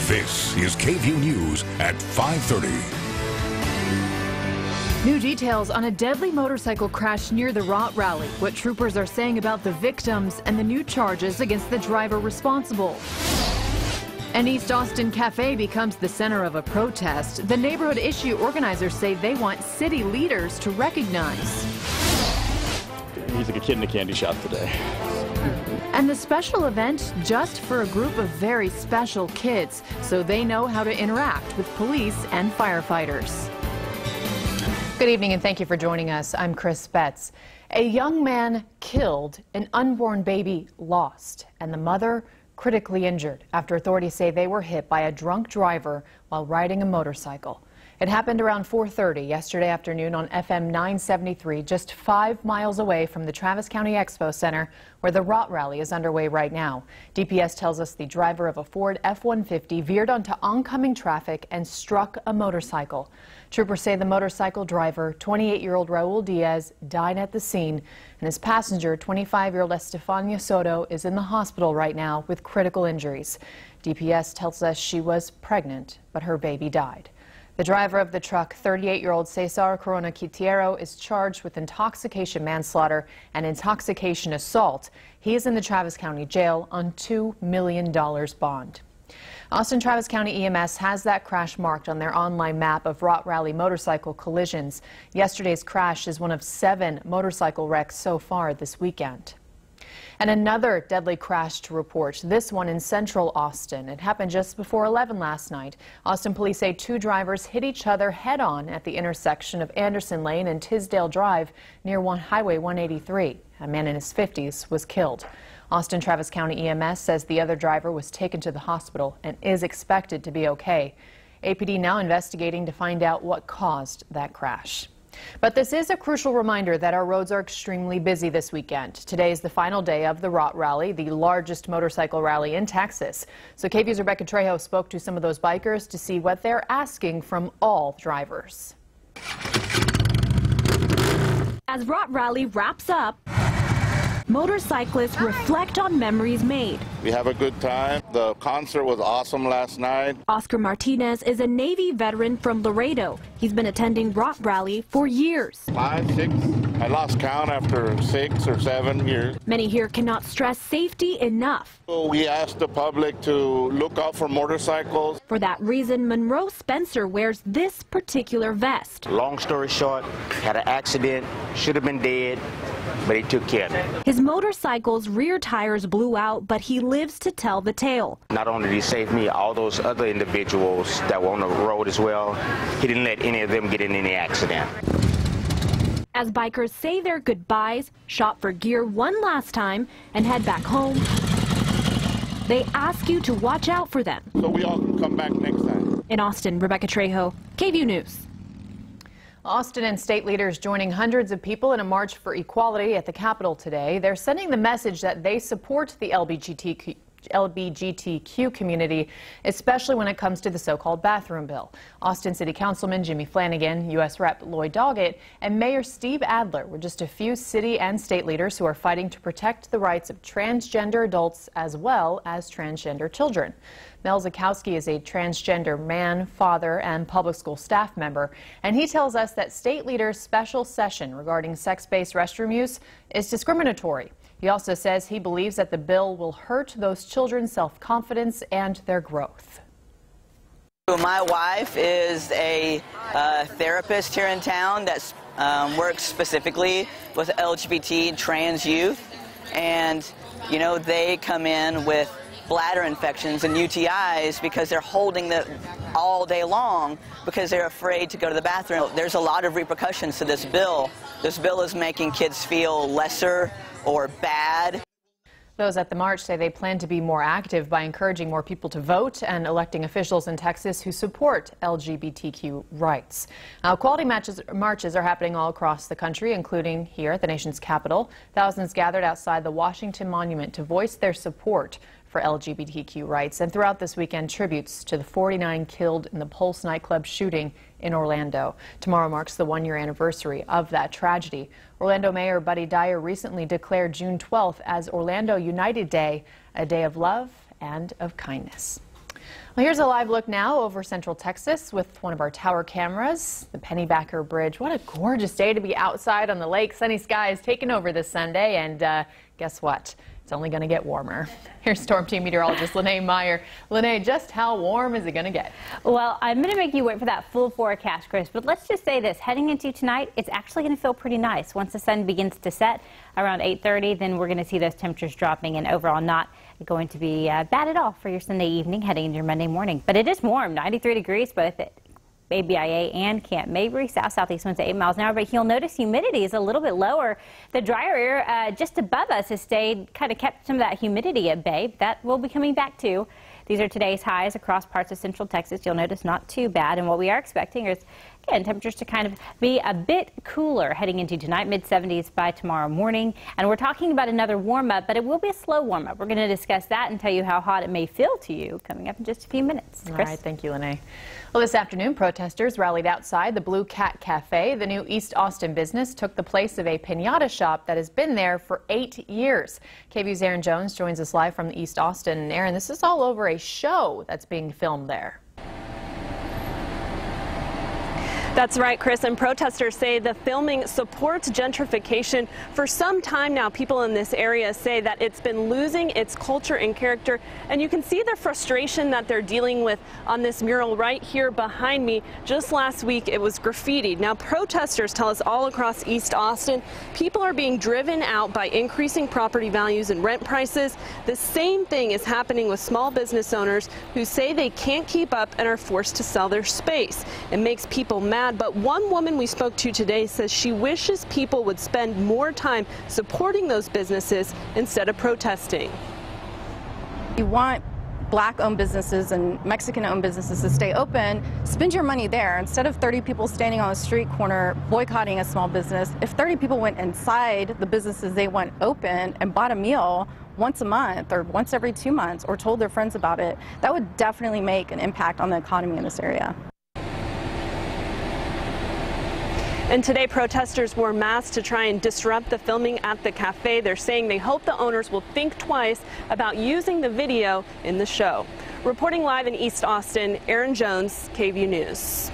This is KVUE News at 5:30. New details on a deadly motorcycle crash near the Raht Rally. What troopers are saying about the victims and the new charges against the driver responsible. An East Austin cafe becomes the center of a protest. The neighborhood issue organizers say they want city leaders to recognize. He's like a kid in a candy shop today. And the special event just for a group of very special kids, so they know how to interact with police and firefighters. Good evening and thank you for joining us. I'm Chris Betts. A young man killed, an unborn baby lost, and the mother critically injured after authorities say they were hit by a drunk driver while riding a motorcycle. It happened around 4:30 yesterday afternoon on FM 973, just 5 miles away from the Travis County Expo Center, where the Raht Rally is underway right now. DPS tells us the driver of a Ford F-150 veered onto oncoming traffic and struck a motorcycle. Troopers say the motorcycle driver, 28-year-old Raul Diaz, died at the scene, and his passenger, 25-year-old Estefania Soto, is in the hospital right now with critical injuries. DPS tells us she was pregnant, but her baby died. The driver of the truck, 38-year-old Cesar Corona Quitiero, is charged with intoxication manslaughter and intoxication assault. He is in the Travis County Jail on $2 million bond. Austin Travis County EMS has that crash marked on their online map of Raht Rally motorcycle collisions. Yesterday's crash is one of 7 motorcycle wrecks so far this weekend. And another deadly crash to report, this one in central Austin. It happened just before 11 last night. Austin police say 2 drivers hit each other head-on at the intersection of Anderson Lane and Tisdale Drive near Highway 183. A man in his 50s was killed. Austin Travis County EMS says the other driver was taken to the hospital and is expected to be okay. APD now investigating to find out what caused that crash. But this is a crucial reminder that our roads are extremely busy this weekend. Today is the final day of the Raht Rally, the largest motorcycle rally in Texas. So KVUE's Rebecca Trejo spoke to some of those bikers to see what they're asking from all drivers. As Raht Rally wraps up, motorcyclists reflect on memories made. We have a good time. The concert was awesome last night. Oscar Martinez is a Navy veteran from Laredo. He's been attending Raht Rally for years. 5, 6, I lost count after 6 or 7 years. Many here cannot stress safety enough. So we asked the public to look out for motorcycles. For that reason, Monroe Spencer wears this particular vest. Long story short, had an accident, should have been dead, but he took care of it. His motorcycle's rear tires blew out, but he lives to tell the tale. Not only did he save me, all those other individuals that were on the road as well, he didn't let any of them get in any accident. As bikers say their goodbyes, shop for gear one last time, and head back home, they ask you to watch out for them. So we all can come back next time. In Austin, Rebecca Trejo, KVUE News. Austin and state leaders joining hundreds of people in a march for equality at the Capitol today. They're sending the message that they support the LGBTQ community, especially when it comes to the so-called bathroom bill. Austin City Councilman Jimmy Flanagan, U.S. Rep. Lloyd Doggett, and Mayor Steve Adler were just a few city and state leaders who are fighting to protect the rights of transgender adults as well as transgender children. Mel Zakowski is a transgender man, father, and public school staff member, and he tells us that state leaders' special session regarding sex-based restroom use is discriminatory. He also says he believes that the bill will hurt those children's self-confidence and their growth. My wife is a therapist here in town that works specifically with LGBT trans youth, and you know, they come in with bladder infections and UTIs because they're holding them all day long because they're afraid to go to the bathroom. There's a lot of repercussions to this bill. This bill is making kids feel lesser or bad. Those at the march say they plan to be more active by encouraging more people to vote and electing officials in Texas who support LGBTQ rights. Now, equality marches are happening all across the country, including here at the nation's capital. Thousands gathered outside the Washington Monument to voice their support for LGBTQ rights. And throughout this weekend, tributes to the 49 killed in the Pulse nightclub shooting in Orlando. Tomorrow marks the one-year anniversary of that tragedy. Orlando Mayor Buddy Dyer recently declared June 12th as Orlando United Day, a day of love and of kindness. Well, here's a live look now over Central Texas with one of our tower cameras, the Pennybacker Bridge. What a gorgeous day to be outside on the lake. Sunny skies taking over this Sunday, and guess what? It's only going to get warmer. Here's Storm Team meteorologist Lene Meyer. Lene, just how warm is it going to get? Well, I'm going to make you wait for that full forecast, Chris, but let's just say this. Heading into tonight, it's actually going to feel pretty nice. Once the sun begins to set around 8:30, then we're going to see those temperatures dropping, and overall not going to be bad at all for your Sunday evening heading into your Monday morning. But it is warm, 93 degrees both at ABIA and Camp Mabry. South-southeast winds at 8 miles an hour, but you'll notice humidity is a little bit lower. The drier air just above us has kind of kept some of that humidity at bay. That will be coming back too. These are today's highs across parts of Central Texas. You'll notice not too bad, and what we are expecting is, again, temperatures to kind of be a bit cooler heading into tonight, mid-70s by tomorrow morning. And we're talking about another warm-up, but it will be a slow warm-up. We're going to discuss that and tell you how hot it may feel to you coming up in just a few minutes. Chris? All right, thank you, Lene. Well, this afternoon, protesters rallied outside the Blue Cat Cafe. The new East Austin business took the place of a piñata shop that has been there for 8 years. KVUE's Aaron Jones joins us live from the East Austin. And Aaron, this is all over a show that's being filmed there. That's right, Chris, and protesters say the filming supports gentrification. For some time now, people in this area say that it's been losing its culture and character, and you can see the frustration that they're dealing with on this mural right here behind me. Just last week, it was graffitied. Now, protesters tell us all across East Austin, people are being driven out by increasing property values and rent prices. The same thing is happening with small business owners who say they can't keep up and are forced to sell their space. It makes people mad. But one woman we spoke to today says she wishes people would spend more time supporting those businesses instead of protesting. You want Black-owned businesses and Mexican-owned businesses to stay open, spend your money there. Instead of 30 people standing on a street corner boycotting a small business, if 30 people went inside the businesses they want open and bought a meal once a month or once every 2 months or told their friends about it, that would definitely make an impact on the economy in this area. And today, protesters wore masks to try and disrupt the filming at the cafe. They're saying they hope the owners will think twice about using the video in the show. Reporting live in East Austin, Aaron Jones, KVUE News.